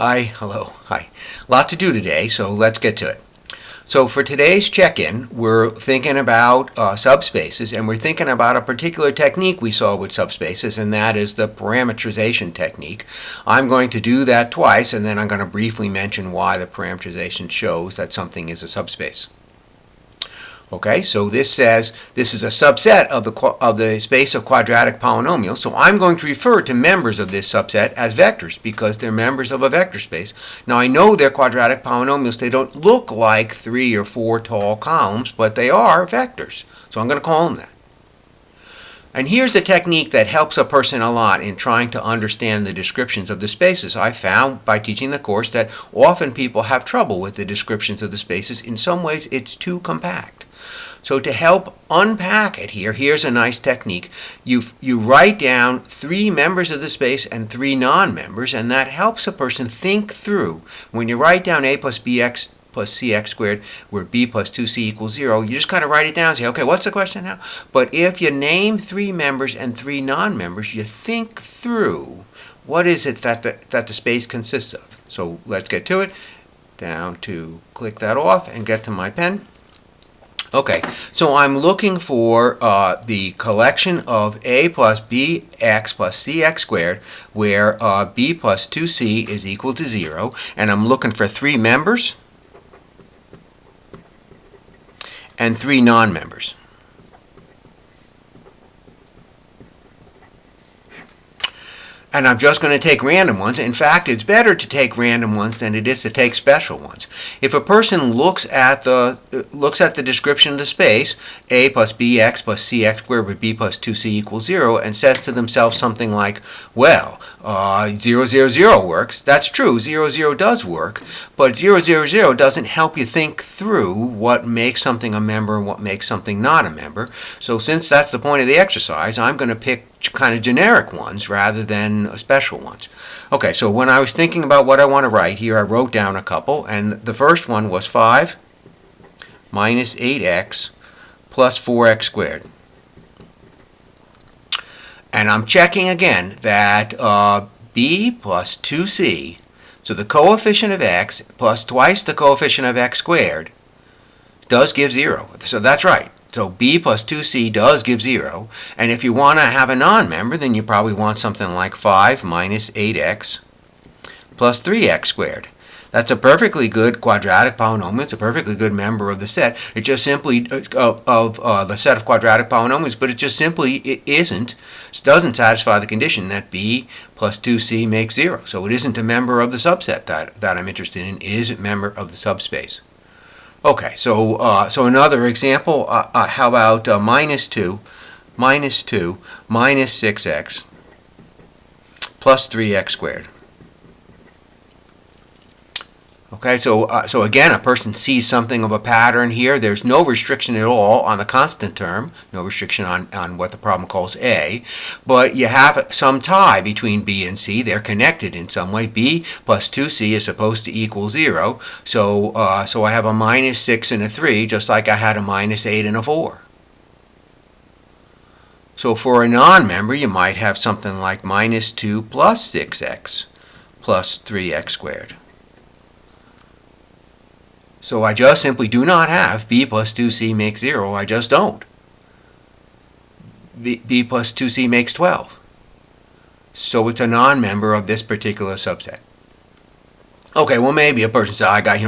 Hi, hello, hi. Lot to do today, so let's get to it. So for today's check-in, we're thinking about subspaces, and we're thinking about a particular technique we saw with subspaces, and that is the parametrization technique. I'm going to do that twice, and then I'm going to briefly mention why the parametrization shows that something is a subspace. Okay, so this says this is a subset of the space of quadratic polynomials. So I'm going to refer to members of this subset as vectors because they're members of a vector space. Now I know they're quadratic polynomials. They don't look like 3 or 4 tall columns, but they are vectors. So I'm going to call them that. And here's a technique that helps a person a lot in trying to understand the descriptions of the spaces. I found by teaching the course that often people have trouble with the descriptions of the spaces. In some ways, it's too compact. So to help unpack it here, here's a nice technique. You write down 3 members of the space and 3 non-members, and that helps a person think through. When you write down a plus bx plus cx squared, where b plus 2c equals 0, you just kind of write it down and say, okay, what's the question now? But if you name 3 members and 3 non-members, you think through what is it that the space consists of. So let's get to it. Down to click that off and get to my pen. Okay, so I'm looking for the collection of a plus bx plus cx squared, where b plus 2c is equal to 0, and I'm looking for 3 members and 3 non-members. And I'm just going to take random ones. In fact, it's better to take random ones than it is to take special ones. If a person looks at the description of the space, a plus bx plus cx squared with b plus 2c equals 0, and says to themselves something like, well, 0, 0, 0 works. That's true, 0, 0 does work, but 0, 0, 0 doesn't help you think through what makes something a member and what makes something not a member. So since that's the point of the exercise, I'm going to pick kind of generic ones rather than special ones. Okay, so when I was thinking about what I want to write here, I wrote down a couple, and the first one was 5 minus 8x plus 4x squared. And I'm checking again that b plus 2c, so the coefficient of x plus twice the coefficient of x squared, does give 0. So that's right. So b plus 2c does give 0. And if you want to have a non-member, then you probably want something like 5 minus 8x plus 3x squared. That's a perfectly good quadratic polynomial. It's a perfectly good member of the set. It just simply, of the set of quadratic polynomials, but it just simply doesn't satisfy the condition that b plus 2c makes 0. So it isn't a member of the subset that I'm interested in. It is a member of the subspace. Okay, so another example, how about minus 2 minus 6x plus 3x squared. Okay, so again, a person sees something of a pattern here. There's no restriction at all on the constant term, no restriction on what the problem calls a, but you have some tie between b and c. They're connected in some way. b plus 2c is supposed to equal 0, so I have a minus 6 and a 3, just like I had a minus 8 and a 4. So for a non-member, you might have something like minus 2 plus 6x plus 3x squared. So I just simply do not have b plus 2c makes 0. I just don't. b plus 2c makes 12. So it's a non-member of this particular subset. Okay, well maybe a person says, I got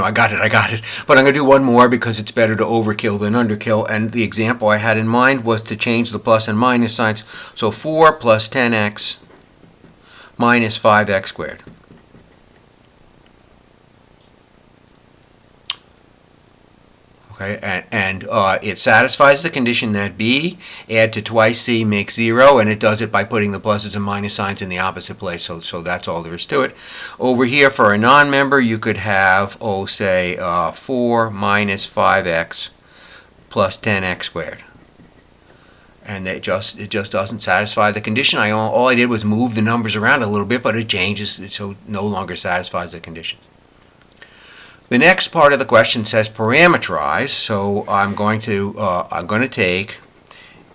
it. But I'm going to do one more because it's better to overkill than underkill. And the example I had in mind was to change the plus and minus signs. So 4 plus 10x minus 5x squared. Okay, and it satisfies the condition that b add to twice c makes 0, and it does it by putting the pluses and minus signs in the opposite place, so that's all there is to it. Over here, for a non-member, you could have, say, 4 minus 5x plus 10x squared. And it just doesn't satisfy the condition. All I did was move the numbers around a little bit, but it changes, so it no longer satisfies the condition. The next part of the question says parameterize, so I'm going to take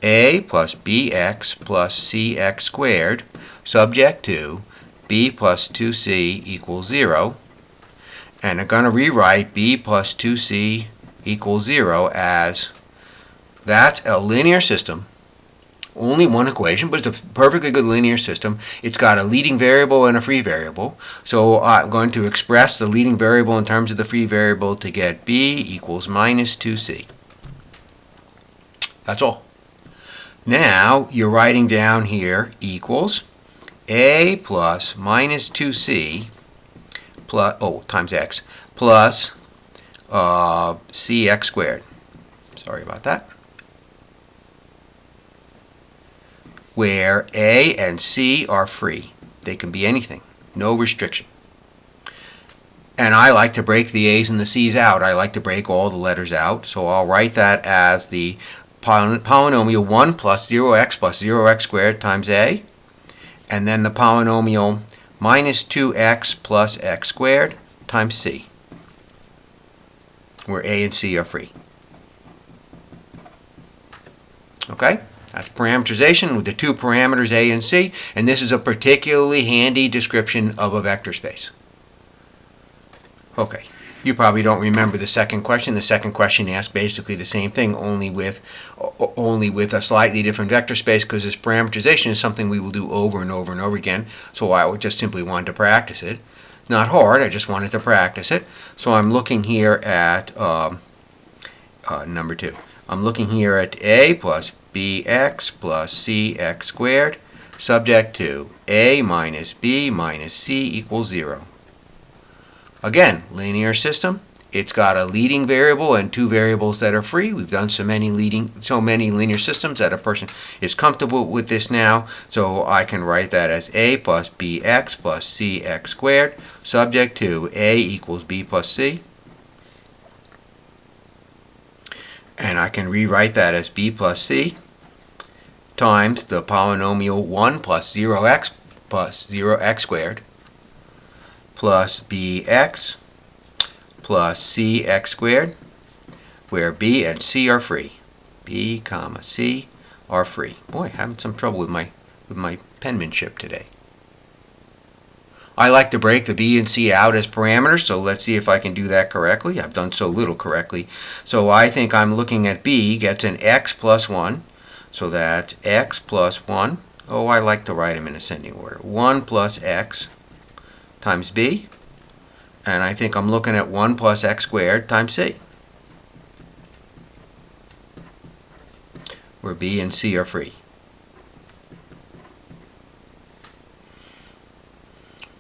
a plus bx plus cx squared subject to b plus 2c equals 0. And I'm going to rewrite b plus 2c equals 0 as that's a linear system. Only one equation, but it's a perfectly good linear system. It's got a leading variable and a free variable. So I'm going to express the leading variable in terms of the free variable to get b equals minus 2c. That's all. Now you're writing down here equals a plus minus 2c plus, times x, plus cx squared. Sorry about that. Where a and c are free. They can be anything. No restriction. And I like to break the a's and the c's out. I like to break all the letters out. So I'll write that as the polynomial 1 plus 0x plus 0x squared times a. And then the polynomial minus 2x plus x squared times c, where a and c are free. Okay? That's parametrization with the two parameters a and c, and this is a particularly handy description of a vector space. Okay, you probably don't remember the second question. The second question asked basically the same thing, only with a slightly different vector space, because this parametrization is something we will do over and over and over again, so I would just simply want to practice it. Not hard, I just wanted to practice it. So I'm looking here at number 2. I'm looking here at a plus bx plus cx squared, subject to a minus b minus c equals 0. Again, linear system. It's got a leading variable and two variables that are free. We've done so many linear systems that a person is comfortable with this now. So I can write that as a plus bx plus cx squared, subject to a equals b plus c. And I can rewrite that as b plus c times the polynomial 1 plus 0x plus 0x squared plus bx plus cx squared, where b and c are free. B comma c are free. Boy, having some trouble with my penmanship today. I like to break the b and c out as parameters, so let's see if I can do that correctly. I've done so little correctly. So I think I'm looking at b gets an x plus 1, so that's x plus 1. Oh, I like to write them in ascending order. 1 plus x times b, and I think I'm looking at 1 plus x squared times c, where b and c are free.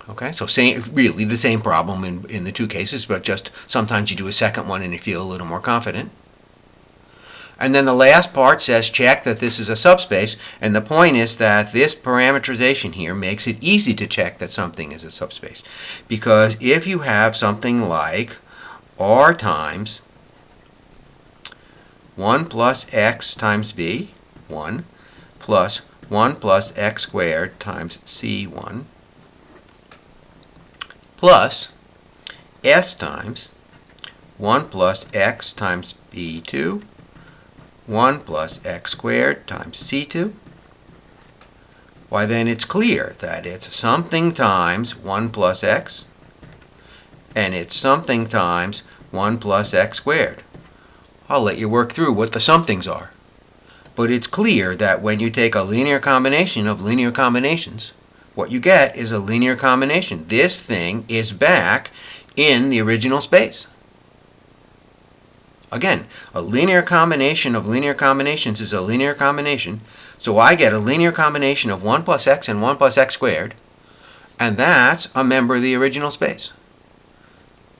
Okay, so really the same problem in the two cases, but just sometimes you do a second one and you feel a little more confident. And then the last part says check that this is a subspace, and the point is that this parametrization here makes it easy to check that something is a subspace. Because if you have something like r times 1 plus x times b, 1, plus 1 plus x squared times c1, plus s times 1 plus x times b2, 1 plus x squared times c2, why then it's clear that it's something times 1 plus x, and it's something times 1 plus x squared. I'll let you work through what the somethings are. But it's clear that when you take a linear combination of linear combinations, what you get is a linear combination. This thing is back in the original space. Again, a linear combination of linear combinations is a linear combination. So I get a linear combination of 1 plus x and 1 plus x squared, and that's a member of the original space.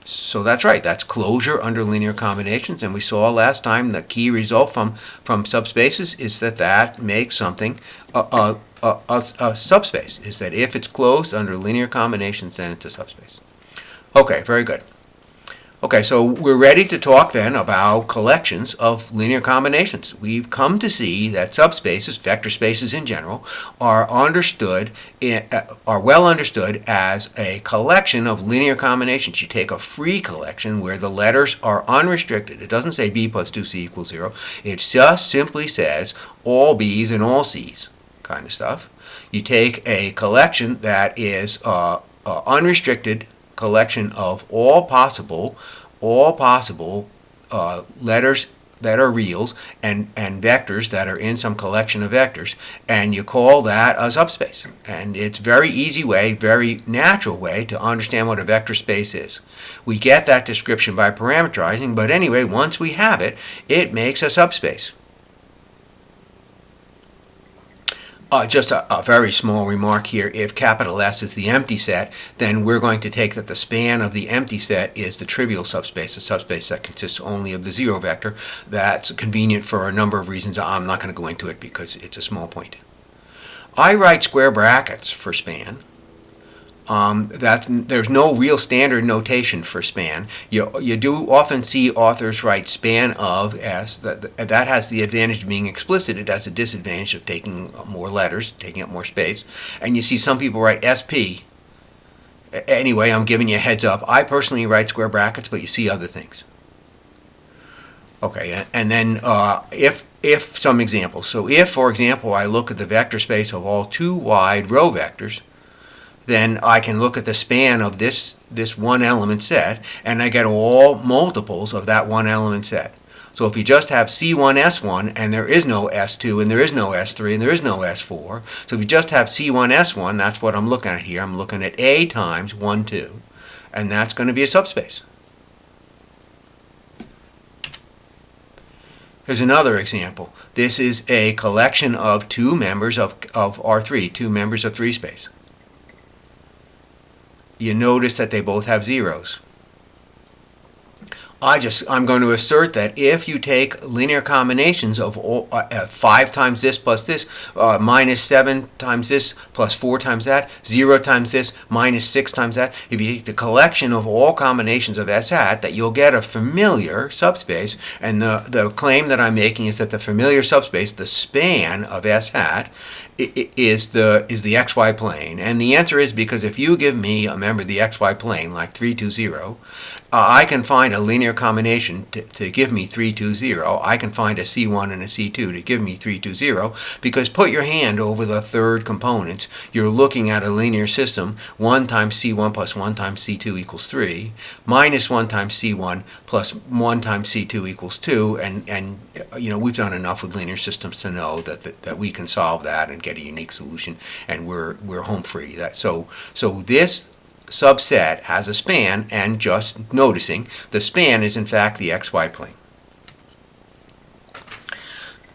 So that's right, that's closure under linear combinations, and we saw last time the key result from subspaces is that makes something a subspace, is that if it's closed under linear combinations, then it's a subspace. Okay, very good. Okay, so we're ready to talk then about collections of linear combinations. We've come to see that subspaces, vector spaces in general, are well understood as a collection of linear combinations. You take a free collection where the letters are unrestricted. It doesn't say b plus 2c equals 0. It just simply says all b's and all c's. kind of stuff. You take a collection that is unrestricted collection of all possible letters that are reals and vectors that are in some collection of vectors, and you call that a subspace. And it's very easy way, very natural way to understand what a vector space is. We get that description by parametrizing, but anyway, once we have it, it makes a subspace. Just a very small remark here. If capital S is the empty set, then we're going to take that the span of the empty set is the trivial subspace, a subspace that consists only of the zero vector. That's convenient for a number of reasons. I'm not going to go into it because it's a small point. I write square brackets for span. There's no real standard notation for span. You do often see authors write span of S. That has the advantage of being explicit. It has the disadvantage of taking more letters, taking up more space. And you see some people write SP. Anyway, I'm giving you a heads up. I personally write square brackets, but you see other things. Okay, and then if some examples. So if, for example, I look at the vector space of all two wide row vectors, then I can look at the span of this one element set, and I get all multiples of that one element set. So if you just have C1, S1, and there is no S2, and there is no S3, and there is no S4, so if you just have C1, S1, that's what I'm looking at here. I'm looking at A times 1, 2, and that's going to be a subspace. Here's another example. This is a collection of two members of R3, two members of 3 space. You notice that they both have zeros. I'm going to assert that if you take linear combinations of 5 times this plus this, minus 7 times this plus 4 times that, 0 times this, minus 6 times that, if you take the collection of all combinations of S hat, that you'll get a familiar subspace. And the claim that I'm making is that the familiar subspace, the span of S hat, is the xy plane. And the answer is because if you give me a member of the xy plane, like 3, 2, 0, I can find a linear combination to give me 3, 2, 0. I can find a C1 and a C2 to give me 3, 2, 0, because put your hand over the third components. You're looking at a linear system. 1 times C1 plus 1 times C2 equals 3, minus 1 times C1 plus 1 times C2 equals 2, and you know, we've done enough with linear systems to know that we can solve that and get a unique solution, and we're home free. So this subset has a span, and just noticing the span is in fact the xy plane.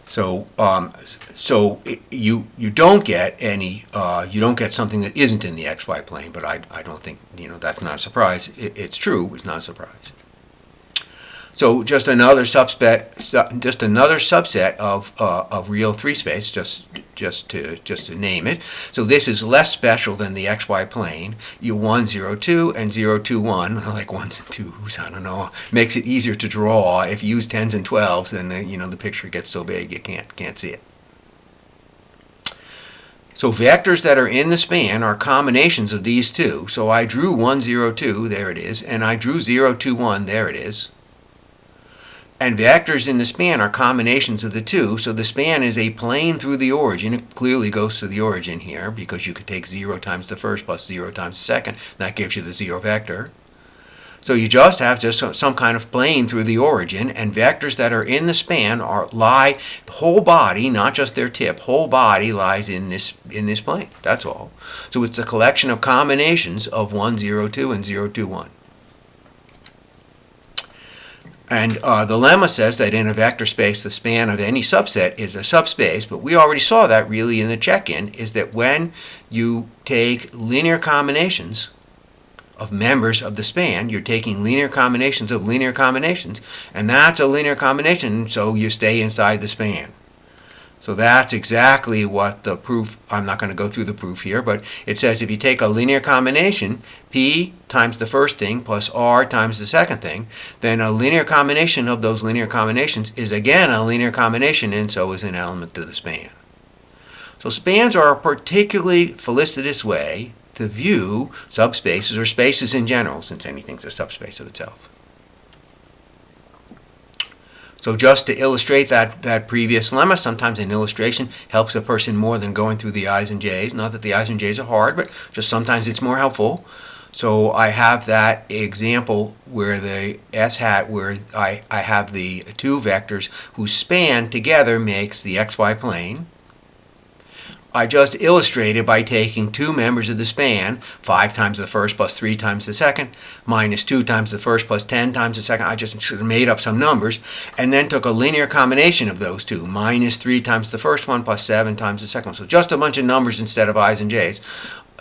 So you don't get any you don't get something that isn't in the xy plane, but I don't think, you know, that's not a surprise. It's true. It's not a surprise. So just another subset of real 3 space, just to name it. So this is less special than the xy plane. You 1, 0, 2 and 0, 2, 1, like 1s and 2s. I don't know. Makes it easier to draw. If you use 10s and 12s, then the picture gets so big you can't see it. So vectors that are in the span are combinations of these two. So I drew 1, 0, 2, there it is, and I drew 0, 2, 1, there it is. And vectors in the span are combinations of the two, so the span is a plane through the origin. It clearly goes to the origin here, because you could take 0 times the first plus 0 times the second, and that gives you the 0 vector. So you just have some kind of plane through the origin, and vectors that are in the span lie, the whole body, not just their tip, whole body lies in this plane. That's all. So it's a collection of combinations of 1, 0, 2 and 0, 2, 1. And the lemma says that in a vector space, the span of any subset is a subspace, but we already saw that really in the check-in, is that when you take linear combinations of members of the span, you're taking linear combinations of linear combinations, and that's a linear combination, so you stay inside the span. So that's exactly what the proof, I'm not going to go through the proof here, but it says if you take a linear combination, P times the first thing plus R times the second thing, then a linear combination of those linear combinations is again a linear combination, and so is an element of the span. So spans are a particularly felicitous way to view subspaces or spaces in general, since anything's a subspace of itself. So just to illustrate that previous lemma, sometimes an illustration helps a person more than going through the I's and J's. Not that the I's and J's are hard, but just sometimes it's more helpful. So I have that example where the S hat, where I have the two vectors whose span together makes the xy plane. I just illustrated by taking two members of the span, 5 times the first plus 3 times the second, minus 2 times the first plus 10 times the second. I just sort of made up some numbers, and then took a linear combination of those two, minus 3 times the first one plus 7 times the second one. So just a bunch of numbers instead of I's and J's.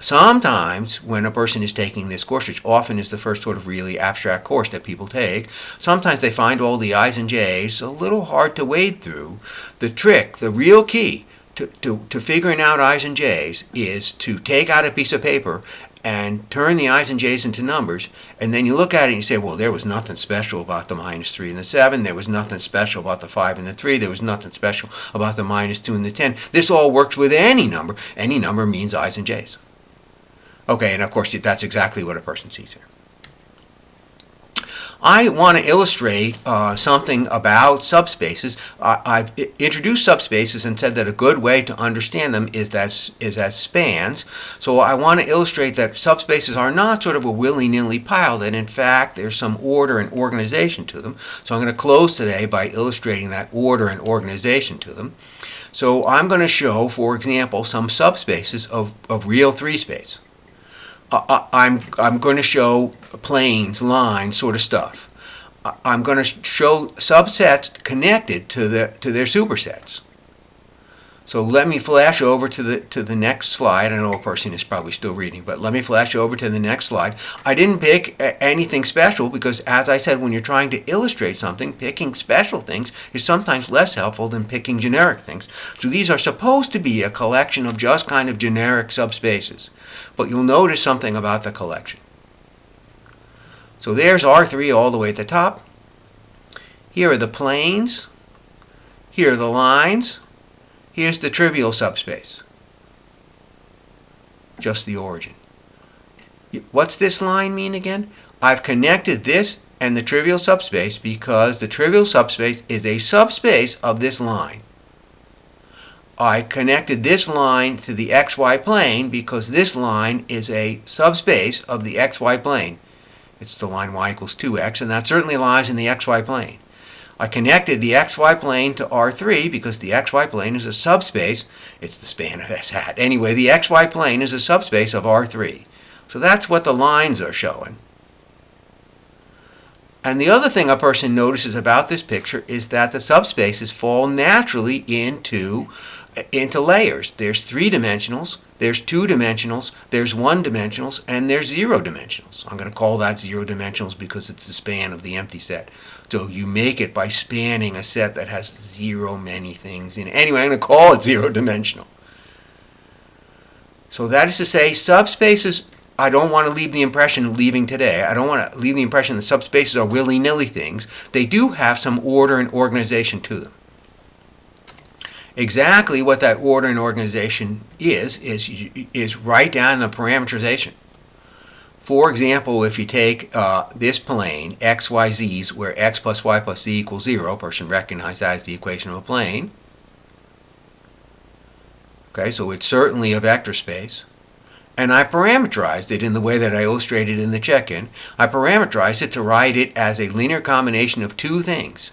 Sometimes when a person is taking this course, which often is the first sort of really abstract course that people take, sometimes they find all the I's and J's a little hard to wade through. The trick, the real key to figuring out I's and J's is to take out a piece of paper and turn the I's and J's into numbers, and then you look at it and you say, well, there was nothing special about the minus 3 and the 7, there was nothing special about the 5 and the 3, there was nothing special about the minus 2 and the 10. This all works with any number. Any number means I's and J's. Okay, and of course that's exactly what a person sees here. I want to illustrate something about subspaces. I've introduced subspaces and said that a good way to understand them is as spans. So I want to illustrate that subspaces are not sort of a willy-nilly pile, that in fact there's some order and organization to them. So I'm going to close today by illustrating that order and organization to them. So I'm going to show, for example, some subspaces of real 3 space. I'm going to show planes, lines, sort of stuff. I'm going to show subsets connected to their supersets. So let me flash over to the next slide. I know a person is probably still reading, but let me flash over to the next slide. I didn't pick anything special because, as I said, when you're trying to illustrate something, picking special things is sometimes less helpful than picking generic things. So these are supposed to be a collection of just kind of generic subspaces. But you'll notice something about the collection. So there's R3 all the way at the top. Here are the planes. Here are the lines. Here's the trivial subspace. Just the origin. What's this line mean again? I've connected this and the trivial subspace because the trivial subspace is a subspace of this line. I connected this line to the xy plane because this line is a subspace of the xy plane. It's the line y equals 2x, and that certainly lies in the xy plane. I connected the xy plane to R3 because the xy plane is a subspace. It's the span of S hat. Anyway, the xy plane is a subspace of R3. So that's what the lines are showing. And the other thing a person notices about this picture is that the subspaces fall naturally into layers. There's 3 dimensionals, there's 2 dimensionals, there's 1 dimensionals, and there's 0 dimensionals. I'm going to call that 0 dimensionals because it's the span of the empty set. So you make it by spanning a set that has 0 many things in it. Anyway, I'm going to call it 0 dimensional. So that is to say, subspaces, I don't want to leave the impression of leaving today. I don't want to leave the impression that subspaces are willy-nilly things. They do have some order and organization to them. Exactly what that order and organization is right down in the parametrization. For example, if you take this plane, x, y, z's, where x plus y plus z equals 0, a person recognizes that as the equation of a plane. Okay, so it's certainly a vector space. And I parameterized it in the way that I illustrated in the check-in. I parameterized it to write it as a linear combination of 2 things.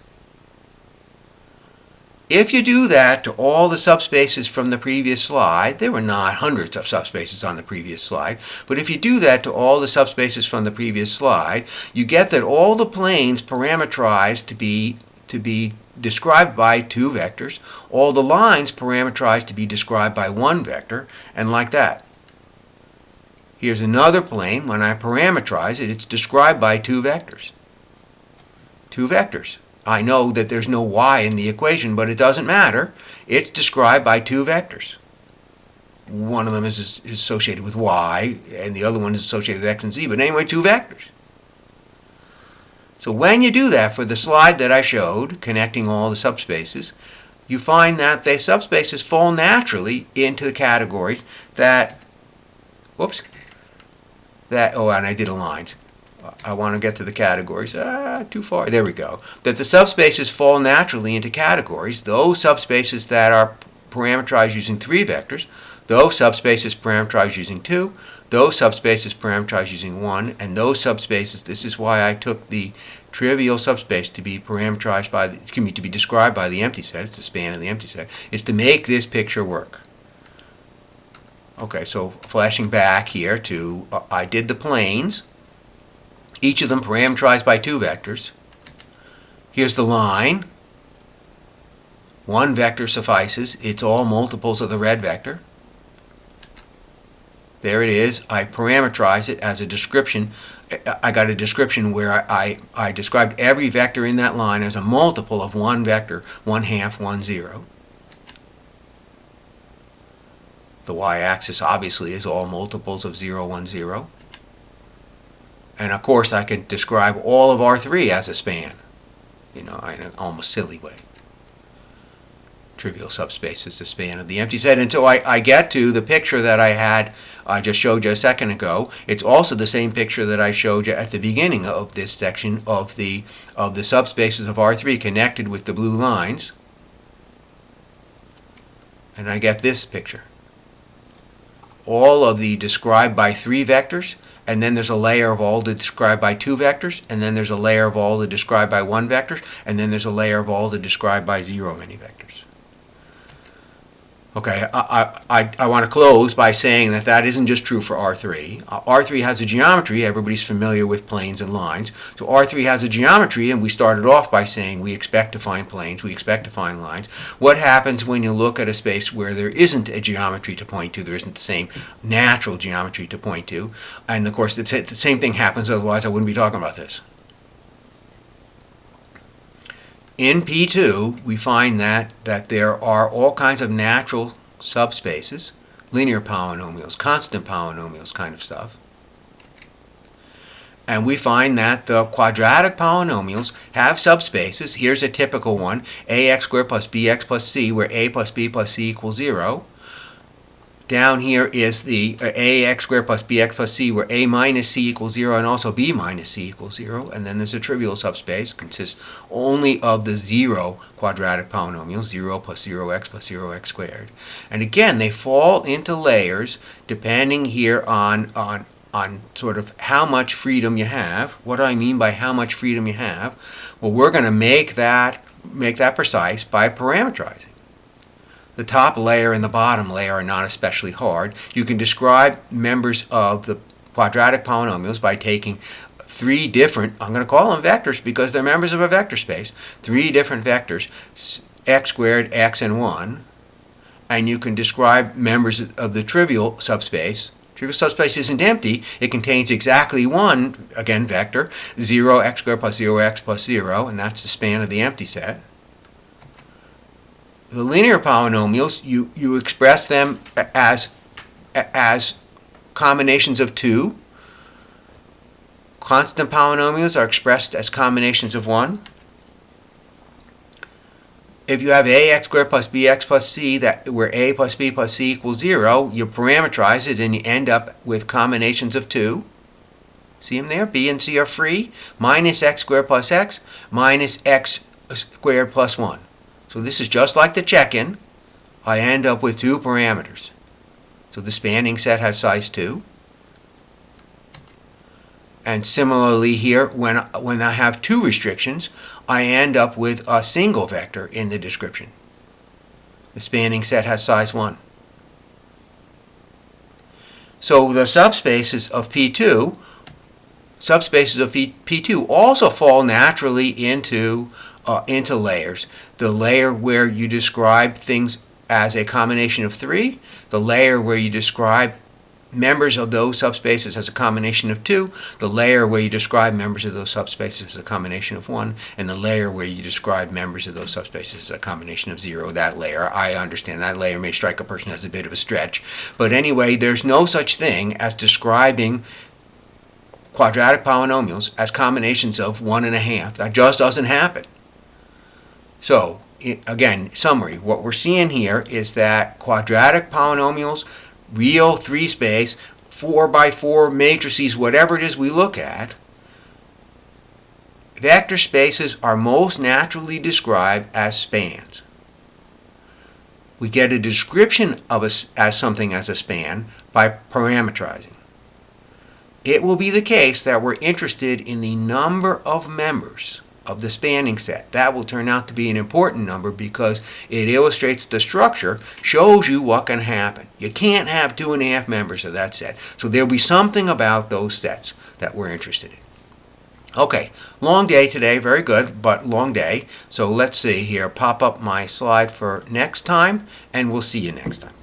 If you do that to all the subspaces from the previous slide, there were not hundreds of subspaces on the previous slide, but if you do that to all the subspaces from the previous slide, you get that all the planes parameterized to be described by 2 vectors, all the lines parameterized to be described by 1 vector, and like that. Here's another plane. When I parameterize it, it's described by 2 vectors. 2 vectors. I know that there's no y in the equation, but it doesn't matter. It's described by 2 vectors. One of them is associated with y, and the other one is associated with x and z, but anyway, 2 vectors. So when you do that for the slide that I showed, connecting all the subspaces, you find that the subspaces fall naturally into the categories that, and I did a line. I want to get to the categories. Too far. There we go. That the subspaces fall naturally into categories. Those subspaces that are parameterized using 3 vectors, those subspaces parameterized using 2, those subspaces parameterized using 1, and those subspaces, this is why I took the trivial subspace to be parameterized by, to be described by the empty set, it's the span of the empty set, is to make this picture work. Okay, so flashing back here to, I did the planes, each of them parameterized by 2 vectors. Here's the line. 1 vector suffices. It's all multiples of the red vector. There it is. I parameterize it as a description. I got a description where I described every vector in that line as a multiple of 1 vector, 1/2, 1, 0. The y-axis obviously is all multiples of 0, 1, 0. And of course I can describe all of R3 as a span, in an almost silly way. Trivial subspace is the span of the empty set until I get to the picture that I just showed you a second ago. It's also the same picture that I showed you at the beginning of this section of the subspaces of R3 connected with the blue lines. And I get this picture. All of the described by 3 vectors, and then there's a layer of all the described by 2 vectors, and then there's a layer of all the described by 1 vectors, and then there's a layer of all the described by 0 many vectors. Okay, I want to close by saying that isn't just true for R3. R3 has a geometry. Everybody's familiar with planes and lines. So R3 has a geometry, and we started off by saying we expect to find planes, we expect to find lines. What happens when you look at a space where there isn't a geometry to point to, there isn't the same natural geometry to point to? And of course, the same thing happens, otherwise I wouldn't be talking about this. In P2, we find that there are all kinds of natural subspaces, linear polynomials, constant polynomials kind of stuff. And we find that the quadratic polynomials have subspaces. Here's a typical one, ax squared plus bx plus c, where a plus b plus c equals 0. Down here is the ax squared plus bx plus c, where a minus c equals 0 and also b minus c equals 0. And then there's a trivial subspace, consists only of the 0 quadratic polynomials, 0 plus 0x plus 0x squared. And again, they fall into layers depending here on sort of how much freedom you have. What do I mean by how much freedom you have? Well, we're going to make that precise by parameterizing. The top layer and the bottom layer are not especially hard. You can describe members of the quadratic polynomials by taking 3 different, I'm going to call them vectors because they're members of a vector space, 3 different vectors, x squared, x, and 1, and you can describe members of the trivial subspace. Trivial subspace isn't empty. It contains exactly 1, again, vector, 0, x squared plus 0x plus 0, and that's the span of the empty set. The linear polynomials, you express them as combinations of 2. Constant polynomials are expressed as combinations of 1. If you have ax squared plus bx plus c, where a plus b plus c equals 0, you parameterize it and you end up with combinations of 2. See them there? B and c are free. Minus x squared plus x minus x squared plus 1. So this is just like the check-in. I end up with 2 parameters. So the spanning set has size 2. And similarly here, when I have 2 restrictions, I end up with a single vector in the description. The spanning set has size 1. So the subspaces of P2 also fall naturally into layers. The layer where you describe things as a combination of 3, the layer where you describe members of those subspaces as a combination of 2, the layer where you describe members of those subspaces as a combination of 1, and the layer where you describe members of those subspaces as a combination of 0. That layer, I understand, that layer may strike a person as a bit of a stretch. But anyway, there's no such thing as describing quadratic polynomials as combinations of 1 1/2. That just doesn't happen. So, again, summary, what we're seeing here is that quadratic polynomials, real 3-space, 4x4 matrices, whatever it is we look at, vector spaces are most naturally described as spans. We get a description of as something as a span by parametrizing. It will be the case that we're interested in the number of members of the spanning set. That will turn out to be an important number because it illustrates the structure, shows you what can happen. You can't have 2.5 members of that set. So there'll be something about those sets that we're interested in. Okay, long day today, very good, but long day. So let's see here, pop up my slide for next time, and we'll see you next time.